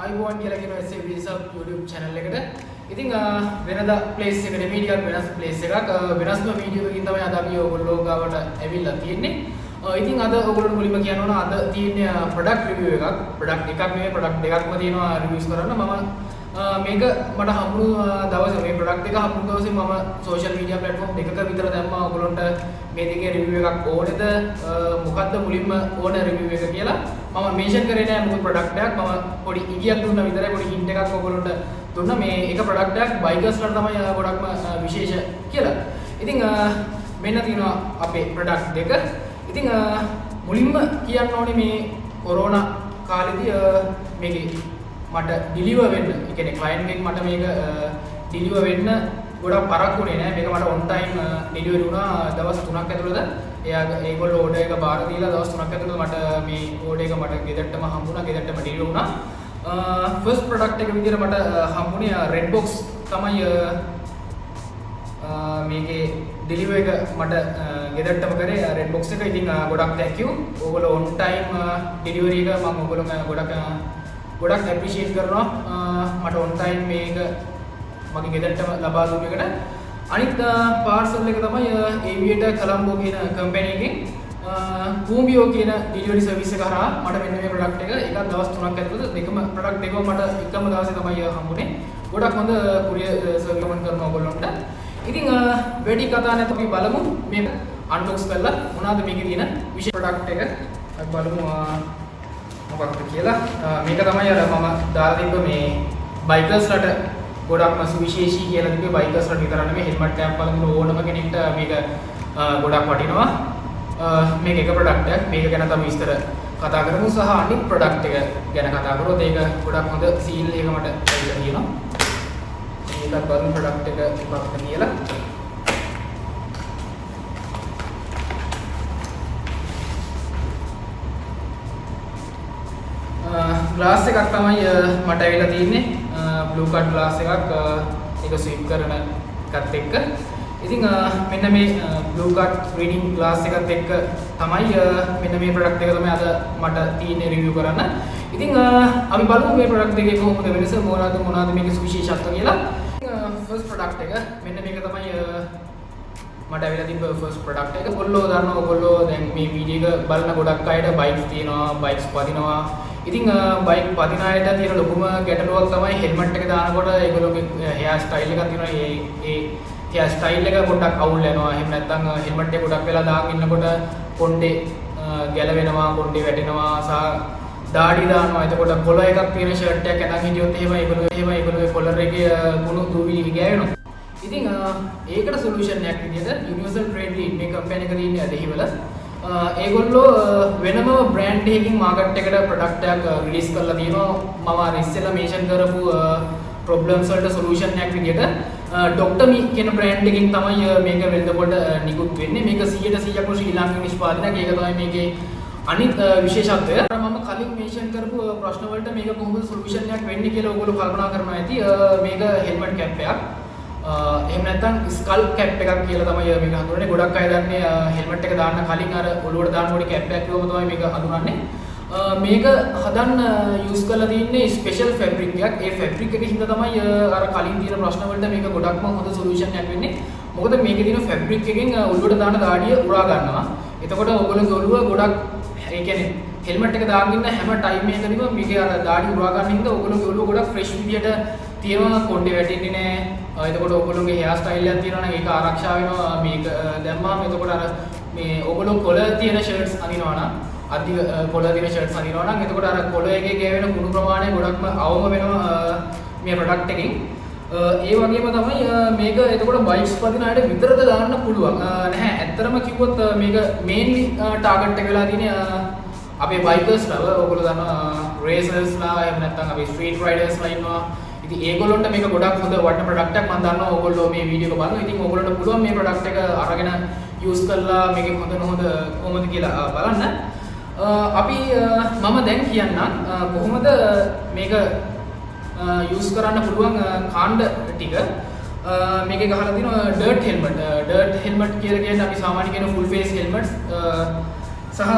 iPhone කියලා කියන SAVS YouTube channel එකට. ඉතින් වෙනදා place එකට media වෙනස් place එකක් වෙනස්ම video එකකින් තමයි අද අපි ඔයගොල්ලෝ ගාවට ඇවිල්ලා තියෙන්නේ. ඉතින් අද ඔයගොල්ලෝ මුලින්ම කියන්න ඕන අද තියෙන product review එකක්. product එකක් නෙවෙයි product දෙකක්ම තියෙනවා reviews කරන්න. මම මේක මට හම්බුණු දවසේ මේ product එක හම්බුණු දවසේ මම social media platform දෙකක විතර දැම්මා ඔයගොල්ලන්ට මේ දෙකේ review එකක් ඕනේද මොකද්ද මුලින්ම ඕන review එක කියලා. මම mention කරේ නෑ මොකද product එකක් මම පොඩි ඉගියක් දුන්නා විතරයි පොඩි hint එකක් ඔයගොල්ලන්ට දුන්නා මේ එක product එකක් bikers ලාට තමයි ගොඩක්ම විශේෂ කියලා. ඉතින් මෙන්න තියෙනවා අපේ product දෙක. ඉතින් මුලින්ම කියන්න ඕනේ මේ corona කාලෙදී මේකේ මට deliver වෙන්න, ඒ කියන්නේ client එකෙක් මට මේක deliver වෙන්න ගොඩක් පරක් වුණේ නෑ. මේක මට on time delivery වුණා දවස් 3ක් ඇතුළත. ඒගොල්ලෝ order එක බාර දීලා දවස් 3ක් ඇතුළත මට මේ order එක මට ගෙදරටම හම්බුණා, ගෙදරටම deliver වුණා. first product එක විදිහට මට හම්බුනේ red box තමයි මේකේ deliver එක මට ගෙදරටම කරේ red box එක. ඉතින් ගොඩක් thank you. ඕගොල්ලෝ on time delivery එක මම ඕගොල්ලෝ ගොඩක් appreciate කරනවා. මට on time මේක මගේ ගෙදරටම ලබා දුන්න එකට. අනිත් parcel එක තමයි Aviator Colombo කියන company එකෙන් Cumbio කියන delivery service එක හරහා මට මෙන්න මේ product එක එකක් දවස් 3ක් ඇතුළත දෙකම product දෙකම මට එකම දවසේ තමයි හම්බුනේ. ගොඩක් හොඳ courier service කමෙන්ට් කරනවා ඔයගොල්ලන්ට. ඉතින් වැඩි කතා නැතුව අපි බලමු මේක unbox කරලා මොනවද මේකේ තියෙන විශේෂ product එක. අපි බලමු මොකක්ද කියලා. මේක තමයි අර මම දාලා තිබ්බ මේ bikers ලාට ගොඩක්ම සුවිශේෂී කියලා තිබ්බේ bikers ලාට විතර නෙමෙයි helmet ටැග් බලන ඕනම කෙනෙක්ට මේක ගොඩක් වටිනවා. මේක එක product එකක්. මේක ගැන තමයි විස්තර කතා කරමු සහ අනිත් product එක ගැන කතා කරොත් ඒක ගොඩක් හොඳ seal එක මට ලැබිලා තියෙනවා. මේකත් බලමු product එක මොකක්ද කියලා. glass එකක් තමයි මට ඇවිල්ලා තියෙන්නේ. blue cut glass එකක් ඒක sweep කරන එකත් එක්ක. ඉතින් මෙන්න මේ blue cut reading glass එකත් එක්ක තමයි මෙන්න මේ product එක තමයි අද මට තියෙන්නේ review කරන්න. ඉතින් අපි බලමු මේ product එකේ කොහොමද වෙනස මොනවාද මේකේ සුවිශේෂත්ව කියලා. first product එක මෙන්න මේක තමයි මට ඇවිල්ලා තිබ්බ first product එක. ඔයගොල්ලෝ දන්නවා ඔයගොල්ලෝ දැන් මේ වීඩියෝ එක බලන ගොඩක් අයට bikes තියෙනවා, bikes පදිනවා. ඉතින් බයික් පදින අයට තියෙන ලොකුම ගැටලුවක් තමයි හෙල්මට් එක දානකොට ඒගොල්ලෝගේ hear style එකක් තියෙනවා. ඒ hear style එක පොඩ්ඩක් අවුල් වෙනවා. එහෙම නැත්නම් හෙල්මට් එක ගොඩක් වෙලා දාගෙන ඉන්නකොට කොණ්ඩේ ගැලවෙනවා, කොණ්ඩේ වැටෙනවා සහ දාඩි දානවා. එතකොට කොලර් එකක් තියෙන ෂර්ට් එකක් අඳන් හිටියොත් එහෙම ඒගොල්ලෝගේ කොලර් එකේ කුණු දූවිලි ගෑවෙනවා. ඉතින් ඒකට සොලියුෂන් එකක් විදිහට Universal Trade Lead මේ කම්පැනි එක තියෙන දෙහිවල ඒගොල්ලෝ වෙනම බ්‍රෑන්ඩ් එකකින් මාකට් එකට ප්‍රොඩක්ට් එකක් රිලීස් කරලා තියෙනවා. මම අර ඉස්සෙල්ලා මේෂන් කරපු ප්‍රොබ්ලම්ස් වලට සොලියුෂන් එකක් විදිහට ඩොක්ටර් මී කියන බ්‍රෑන්ඩ් එකකින් තමයි මේක වෙළඳපොළ නිකුත් වෙන්නේ. මේක 100%ක්ම ශ්‍රී ලාංකික නිෂ්පාදනයක්. ඒක තමයි මේකේ අනිත් විශේෂත්වය. මම කලින් මේෂන් කරපු ප්‍රශ්න වලට මේක කොහොමද සොලියුෂන් එකක් වෙන්නේ කියලා ඔයගොල්ලෝ කල්පනා කරනවා ඇති. මේක හෙල්මට් කැප් එකක්. එහෙම නැත්නම් ස්කල් කැප් එකක් කියලා තමයි මේක හඳුන්වන්නේ. ගොඩක් අය දන්නේ හෙල්මට් එක දාන්න කලින් අර ඔළුවට දාන්න පොඩි කැප් එකක් කියවම තමයි මේක හඳුන්වන්නේ. මේක හදන්න යූස් කරලා තියෙන්නේ ස්පෙෂල් ෆැබ්‍රික් එකක්. ඒ ෆැබ්‍රික් එකේ හින්දා තමයි අර කලින් තියෙන ප්‍රශ්න වලට මේක ගොඩක්ම හොඳ සොලියුෂන් එකක් වෙන්නේ. මොකද මේකේ තියෙන ෆැබ්‍රික් එකෙන් ඔළුවට දාන දාඩිය උරා ගන්නවා. එතකොට ඔයගොල්ලෝගේ ඔළුව ගොඩක් ඒ කියන්නේ හෙල්මට් එක දාගෙන ඉන්න හැම ටයිම් එකකදීම මේකේ අර දාඩි උරා ගන්න හින්දා ඔයගොල්ලෝගේ ඔළුව ගොඩක් ෆ්‍රෙෂ් විදියට තියෙනවා. කොණ්ඩේ වැටෙන්නේ නැහැ. එතකොට ඔයගොල්ලෝගේ hear style එකක් තියෙනවා නම් ඒක ආරක්ෂා වෙනවා. මේක දැම්මාම එතකොට අර මේ ඔයගොල්ලෝ කොලර් තියෙන shirts අඳිනවා නම් අධික කොලර් තියෙන shirts අඳිනවා නම් එතකොට අර කොලර් එකේ ගෑවෙන කුණු ප්‍රමාණය ගොඩක්ම අවම වෙනවා මේ product එකෙන්. ඒ වගේම තමයි මේක එතකොට බයික්ස් පදින අයට විතරද දාන්න පුළුවන් නැහැ. ඇත්තටම කිව්වොත් මේක mainly target එක වෙලා තියෙන්නේ අපේ bikers ලා. ඔයගොල්ලෝ දන්නවා racers ලා එහෙම නැත්නම් අපේ street riders ලා ඉන්නවා. ඉතින් ඒගොල්ලොන්ට මේක ගොඩක් හොඳ වටින ප්‍රොඩක්ට් එකක්. මම දන්නවා ඔයගොල්ලෝ මේ වීඩියෝ එක බලනවා. ඉතින් ඔයගොල්ලන්ට පුළුවන් මේ ප්‍රොඩක්ට් එක අරගෙන යූස් කරලා මේකේ හොඳ නොහොඳ කොහොමද කියලා බලන්න. අපි මම දැන් කියන්නම් කොහොමද මේක යූස් කරන්න පුළුවන් කාණ්ඩ ටික. මේකේ ගහලා තියෙනවා dirt helmet. dirt helmet කියලා කියන්නේ අපි සාමාන්‍ය කියන full face helmets සහ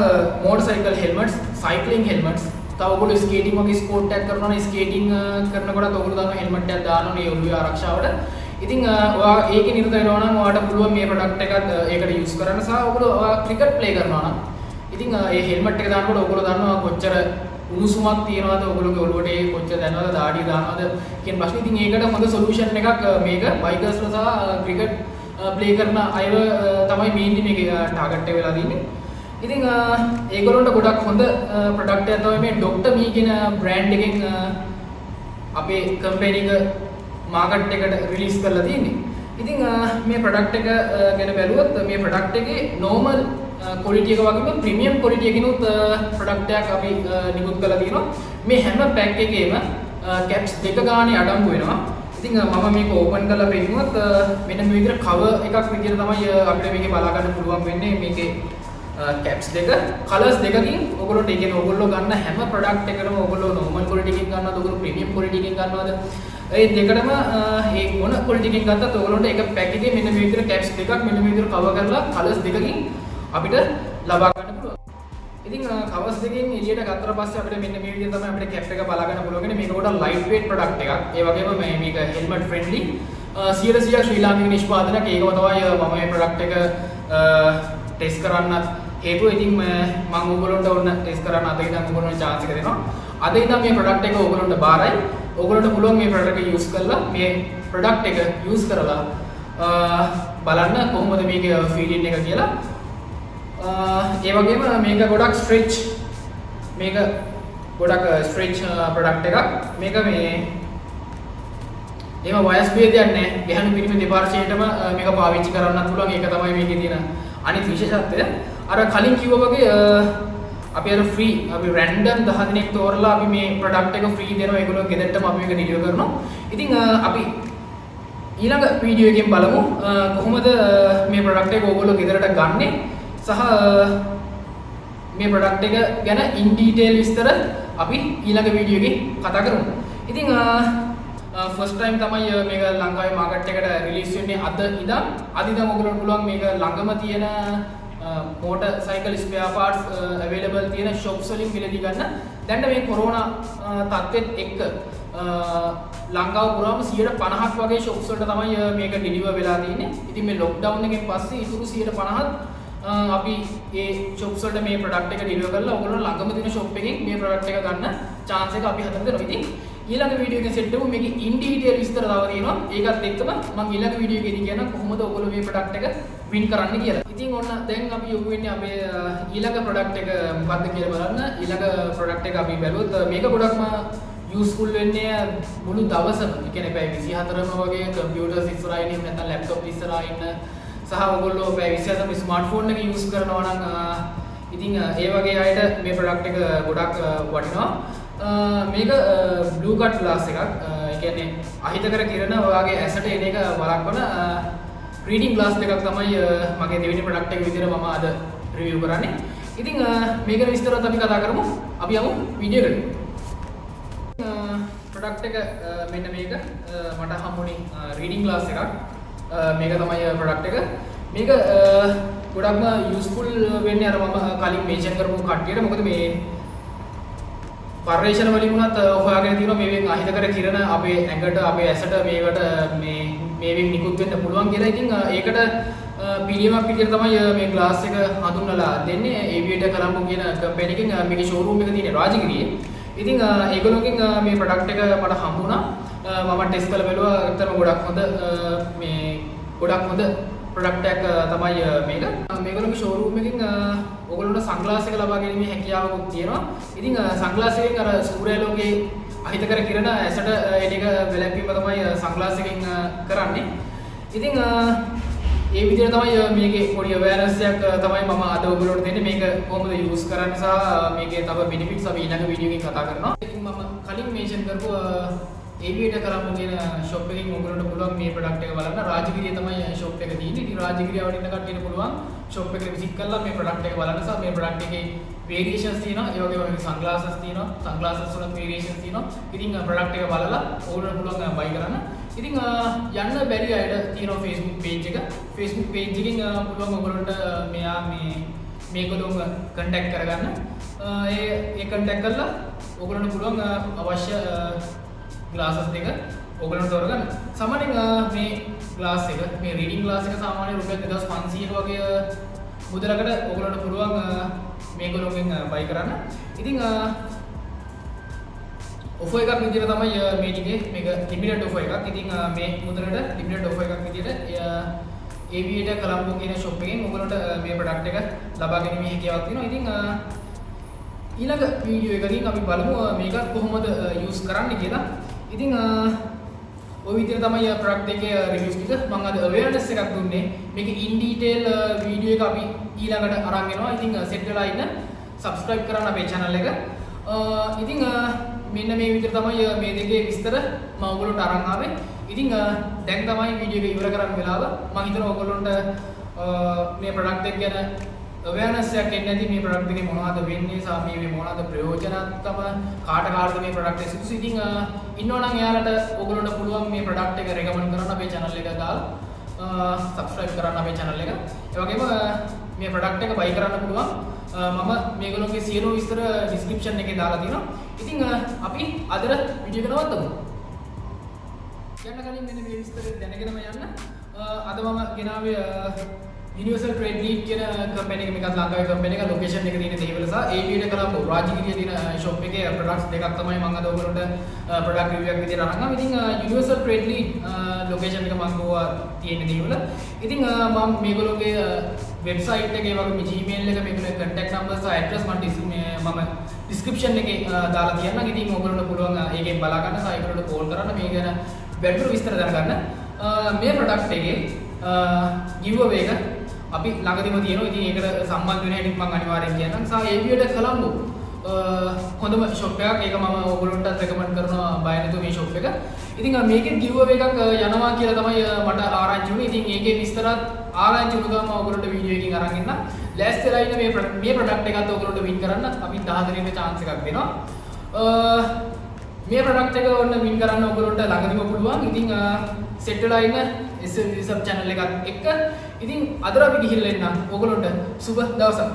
motorcycle helmets, cycling helmets තව ඔයගොල්ලෝ ස්කේටිං වගේ ස්පෝර්ට් එකක් කරනවා නම් ස්කේටිං කරනකොට ඔයගොල්ලෝ දාන හෙල්මට් එකක් දානවා නේ ඔළුවේ ආරක්ෂාවට. ඉතින් ඔයා ඒකේ නිරත වෙනවා නම් ඔයාලට පුළුවන් මේ ප්‍රොඩක්ට් එකත් ඒකට යූස් කරන්න සහ ඔයගොල්ලෝ ක්‍රිකට් ප්ලේ කරනවා නම් ඉතින් මේ හෙල්මට් එක දානකොට ඔයගොල්ලෝ දන්නවා කොච්චර උණුසුමක් තියනවාද ඔයගොල්ලෝගේ ඔළුවට ඒ කොච්චර දැනනවද දාඩිය දානවද කියන ප්‍රශ්නේ. ඉතින් ඒකට හොඳ සොලියුෂන් එකක් මේක බයිකර්ස්ලා සහ ක්‍රිකට් ප්ලේ කරන අයව තමයි මේන්ලි මේකේ ටාගට් එක වෙලා තියෙන්නේ. ඉතින් ඒගොල්ලන්ට ගොඩක් හොඳ ප්‍රොඩක්ට් එකක් තමයි මේ ඩොක්ටර් මී කියන බ්‍රෑන්ඩ් එකෙන් අපේ කම්පැනි එක මාකට් එකට රිලීස් කරලා තියෙන්නේ. ඉතින් මේ ප්‍රොඩක්ට් එක ගැන බැලුවොත් මේ ප්‍රොඩක්ට් එකේ normal quality එක වගේම premium quality එකකිනුත් ප්‍රොඩක්ට් එකක් අපි නිකුත් කරලා තියෙනවා. මේ හැම පැක් එකේම කැප්ස් දෙක ගානේ අඩංගු වෙනවා. ඉතින් මම මේක ඕපන් කරලා පෙන්නුවොත් මෙන්න මේ විදිහට කවර් එකක් විදිහට තමයි අපිට මේකේ බලා ගන්න පුළුවන් වෙන්නේ. මේකේ කැප්ස් දෙක කලර්ස් දෙකකින් ඔයගොල්ලෝට ඒ කියන්නේ ඔයගොල්ලෝ ගන්න හැම ප්‍රොඩක්ට් එකකම ඔයගොල්ලෝ normal quality එකකින් ගන්නවද ඔයගොල්ලෝ premium quality එකකින් ගන්නවද ඒ දෙකටම මේ මොන quality එකකින් ගත්තත් ඔයගොල්ලන්ට එක පැක් එකේ මෙන්න මේ විදිහට කැප්ස් දෙකක් මෙන්න මේ විදිහට කවර් කරලා කලර්ස් දෙකකින් අපිට ලබා ගන්න පුළුවන්. ඉතින් කවර්ස් දෙකෙන් එළියට ගත්තට පස්සේ අපිට මෙන්න මේ විදිහට තමයි අපිට කැප් එක බලා ගන්න පුළුවන්. මේක ගොඩක් ලයිට් වේට් ප්‍රොඩක්ට් එකක්. ඒ වගේම මේක හෙල්මට් ෆ්‍රෙන්ඩ්ලි 100% ශ්‍රී ලාංකික නිෂ්පාදනයක්. ඒකම තමයි මම මේ ප්‍රොඩක්ට් එක ටෙස්ට් කරන්නත් හේතුව. ඉතින් මම ඕගොල්ලන්ට ඕන ටෙස්ට් කරන්න අද ඉඳන් ඕගොල්ලන්ට chance එක දෙනවා. අද ඉඳන් මේ ප්‍රොඩක්ට් එක ඕගොල්ලන්ට බාරයි. ඕගොල්ලන්ට පුළුවන් මේ ප්‍රොඩක්ට් එක යූස් කරලා මේ ප්‍රොඩක්ට් එක යූස් කරලා බලන්න කොහොමද මේකේ ෆීලින් එක කියලා. ඒ වගේම මේක ගොඩක් ස්ට්‍රෙච් ප්‍රොඩක්ට් එකක්. මේක මේ එහෙම වයස් භේදයක් නැහැ. ගැහණු පිරිමි දෙපාර්ශ්වයටම මේක පාවිච්චි කරන්නත් පුළුවන්. ඒක තමයි මේකේ තියෙන අනිත් විශේෂත්වය. අර කලින් කිව්වා වගේ අපි අර ෆ්‍රී අපි රැන්ඩම් 10 දිනක් තෝරලා අපි මේ ප්‍රොඩක්ට් එක ෆ්‍රී දෙනවා. ඒගොල්ලෝ ගෙදරටම අපි මේක ඩෙලිවර් කරනවා. ඉතින් අපි ඊළඟ වීඩියෝ එකෙන් බලමු කොහොමද මේ ප්‍රොඩක්ට් එක ඕගොල්ලෝ ගෙදරට ගන්නෙ සහ මේ ප්‍රොඩක්ට් එක ගැන ඉන් ඩීටේල් විස්තර අපි ඊළඟ වීඩියෝ එකේ කතා කරමු. ඉතින් ෆස්ට් ටයිම් තමයි මේක ලංකාවේ මාකට් එකට රිලීස් වෙන්නේ අද ඉඳන් ඔයගොල්ලන්ට පුළුවන් මේක ළඟම තියෙන මෝටර් සයිකල් ස්පෙයා පාර්ට්ස් අවైలබල් තියෙන shops වලින් මිලදී ගන්න. දැන් මේ කොරෝනා තත්ත්වෙත් එක්ක ලංකාව පුරාම 50% වගේ shops වලට තමයි මේක ඩෙලිවර් වෙලා තියෙන්නේ. ඉතින් මේ ලොක්ඩවුන් එකෙන් පස්සේ ඉතුරු 50% අපි ඒ shops වලට මේ product එක ඩෙලිවර් කරලා ඔයගොල්ලෝ ළඟම තියෙන shop එකෙන් මේ product එක ගන්න chance එක අපි හදලා දෙනවා. ඉතින් ඊළඟ වීඩියෝ එකෙන් සෙට් වෙමු. මේකේ ඉන් ඩීටේල් විස්තර තව තියෙනවා. ඒකත් එක්කම මම ඊළඟ වීඩියෝ එකේදී කියන කොහොමද ඔයගොල්ලෝ මේ product එක වින් කරන්න කියලා. ඉතින් ඔන්න දැන් අපි යොමු වෙන්නේ අපේ ඊළඟ product එක මොකක්ද කියලා බලන්න. ඊළඟ product එක අපි බැලුවොත් මේක ගොඩක්ම යූස්ෆුල් වෙන්නේ මුළු දවසම. ඒ කියන්නේ පැය 24ම වගේ කම්පියුටර්ස් ඉස්සරහා ඉන්න නැත්නම් ලැප්ටොප් ඉස්සරහා ඉන්න සහ ඔයගොල්ලෝ පැය 24ම ස්මාර්ට්ෆෝන් එක යූස් කරනවා නම් ඉතින් ඒ වගේ අයට මේ ප්‍රොඩක්ට් එක ගොඩක් වටිනවා. මේක බ්ලූ කට් ග්ලාස් එකක්. ඒ කියන්නේ අහිතකර කිරණ ඔයාගේ ඇසට එන එක වළක්වන රීඩින් ග්ලාස් දෙකක් තමයි මගේ දෙවෙනි ප්‍රොඩක්ට් එක විදිහට මම අද රිවිව් කරන්නේ. ඉතින් මේක විස්තරات අපි කතා කරමු. අපි යමු වීඩියෝ එකට. ප්‍රොඩක්ට් එක මෙන්න මේක මට හම්බුනේ රීඩින් ග්ලාස් එකක්. මේක තමයි ප්‍රොඩක්ට් එක. මේක ගොඩක්ම යූස්ෆුල් වෙන්නේ අර මම කලින් මේන්ෂන් කරපු කට්ටියට. මොකද මේ පර්යේෂණ වලින් උනත් හොයාගෙන තියෙනවා මේවෙන් අහිතකර කිරණ අපේ ඇඟට අපේ ඇසට මේවට මේවෙන් නිකුත් වෙන්න පුළුවන් කියලා. ඉතින් ඒකට පිළියමක් විදිහට තමයි මේ ග්ලාස් එක හඳුන්වලා දෙන්නේ. ඒවියේටර් කරම්බු කියන කම්පැනි එකෙන් මේකේ ෂෝරූම් එක තියෙන්නේ රාජගිරියේ. ඉතින් ඒගොල්ලෝගෙන් මේ ප්‍රොඩක්ට් එක මට හම්බුණා. මම ටෙස්ට් කරලා බැලුවා. ඇත්තටම ගොඩක් හොඳ ප්‍රොඩක්ට් එකක් තමයි මේක. මේගොල්ලෝගේ ෂෝරූම් එකෙන් ඔයගොල්ලන්ට සන්ග්ලාස් එක ලබා ගැනීමේ හැකියාවකුත් තියෙනවා. ඉතින් සන්ග්ලාස් එකෙන් අර සූර්යාලෝකයේ අහිතකර කිරණ ඇසට එන එක වැළැක්වීම තමයි සන්ග්ලාස් එකෙන් කරන්නේ. ඉතින් ඒ විදිහට තමයි මේකේ පොඩි awareness එකක් තමයි මම අද ඔයගොල්ලන්ට දෙන්නේ. මේක කොහොමද යූස් කරන්නේ සහ මේකේ තව benefits අපි ඊළඟ වීඩියෝ එකකින් කතා කරනවා. ඉතින් මම කලින් මේන්ෂන් කරපු ඒවියේටර් කරම්බු කියන shop එකකින් ඔයගොල්ලන්ට පුළුවන් මේ product එක බලන්න. රාජගිරියේ තමයි shop එක තියෙන්නේ. ඉතින් රාජගිරිය වල ඉන්න කට්ටියට පුළුවන් shop එකට visit කරලා මේ product එක බලන්න සහ මේ product එකේ variations තියෙනවා. ඒ වගේම මේකේ sunglasses තියෙනවා. sunglasses වල variations තියෙනවා. ඉතින් product එක බලලා ඔයගොල්ලන්ට පුළුවන් buy කරන්න. ඉතින් යන්න බැරි අයට තියෙනවා Facebook page එක. Facebook page එකෙන් පුළුවන් ඔයගොල්ලන්ට මෙයා මේ මේගොල්ලෝව කන්ටැක්ට් කරගන්න. ඒ කන්ටැක්ට් කරලා ඕගොල්ලන්ට පුළුවන් අවශ්‍ය ග්ලාසස් දෙක ඕගොල්ලන්ට තෝරගන්න. සාමාන්‍යයෙන් මේ ග්ලාස් එක මේ රීඩින් ග්ලාස් එක සාමාන්‍යයෙන් රුපියල් 2500ක වගේ මුදලකට ඕගොල්ලන්ට පුළුවන් මේගොල්ලෝගෙන් බයි කරන්න. ඉතින් ඔෆර් එකක් විදිහට තමයි මේ ටිකේ මේක ලිමිටඩ් ඔෆර් එකක්. ඉතින් මේ මුදලට ලිමිටඩ් ඔෆර් එකක් විදිහට Awearness කොලම්බෝ කියන shop එකෙන් ඔයගොල්ලන්ට මේ product එක ලබා ගැනීමේ හැකියාවක් තියෙනවා. ඉතින් ඊළඟ වීඩියෝ එකකින් අපි බලමු මේක කොහොමද use කරන්න කියලා. ඉතින් ඔය විදිහට තමයි product එකේ reviews ටික මම අද awareness එකක් දුන්නේ. මේක in detail වීඩියෝ එක අපි ඊළඟට අරන් එනවා. ඉතින් set වෙලා ඉන්න subscribe කරන්න අපේ channel එක. ඉතින් මෙන්න මේ විදිහට තමයි මේ දෙකේ විස්තර මම ඔයගොල්ලන්ට අරන් ආවේ. ඉතින් දැන් තමයි වීඩියෝ එක ඉවර කරන්න වෙලාව. මම හිතනවා ඔයගොල්ලන්ට මේ product එක ගැන awareness එකක් එන්නේ නැති මේ product එකේ මොනවද වෙන්නේ සහ මේ මොනවද ප්‍රයෝජනත්ම කාටද මේ product එක සුදුසු. ඉතින් ඉන්නවනම් එයාලට ඔයගොල්ලන්ට පුළුවන් මේ product එක recommend කරන්න අපේ channel එක දාලා subscribe කරන්න අපේ channel එක. ඒ වගේම මේ product එක buy කරන්න පුළුවන්. මම මේගොල්ලෝගේ සියලු විස්තර description එකේ දාලා තියෙනවා. ඉතින් අපි අදට වීඩියෝ එක නවත්තමු. යන්න කලින් මෙන්න මේ විස්තර දැනගෙනම යන්න. අද මම ගෙනාවේ Universal Trade Lead කියන කම්පැනි එක මේකත් ලංකාවේ කම්පැනි එක ලොකේෂන් එක තියෙන දෙහිවල සහ Awearness කොලම්බෝ රාජගිරිය තියෙන shop එකේ products දෙකක් තමයි මම අද ඔයගොල්ලන්ට product review එකක් විදිහට අරන් ආවා. ඉතින් Universal Trade Lead location එක මම ගෝවා තියෙන දෙහිවල. ඉතින් මම මේගොල්ලෝගේ website එකේ වගේ Gmail එක මේගොල්ලෝ contact number සහ address මම description එකේ දාලා තියන්නම්. ඉතින් ඔයගොල්ලන්ට පුළුවන් ඒකෙන් බලා ගන්න සහ ඒගොල්ලන්ට call කරන්න මේ ගැන වැඩිපුර විස්තර දැනගන්න. මේ product එකේ giveaway එක අපි ළඟදීම තියෙනවා. ඉතින් ඒකට සම්බන්ධ වෙන හැටි මම අනිවාර්යෙන් කියන්නම්. සහ Awearness කොලම්බෝ හොඳම shop එකක්. ඒක මම ඔයගොල්ලන්ට recommend කරනවා බය නැතුව මේ shop එක. ඉතින් මේකේ giveaway එකක් යනවා කියලා තමයි මට ආරංචි වුණේ. ඉතින් ඒකේ විස්තරات ආරංචි වුණ ගමන් ඔයගොල්ලන්ට වීඩියෝ එකකින් අරන් එන්න. ලෑස්තිලා ඉන්න මේ product එකත් ඔයගොල්ලන්ට win කරන්න අපි 10 දෙනෙක්ට chance එකක් දෙනවා. මේ product එක ඔන්න win කරන්න ඔයගොල්ලන්ට ළඟදීම පුළුවන්. ඉතින් set වෙලා ඉන්න sub channel එකත් එක්ක. ඉතින් අද අපි ගිහිල්ලා එන්න ඔයගොල්ලන්ට සුබ දවසක්.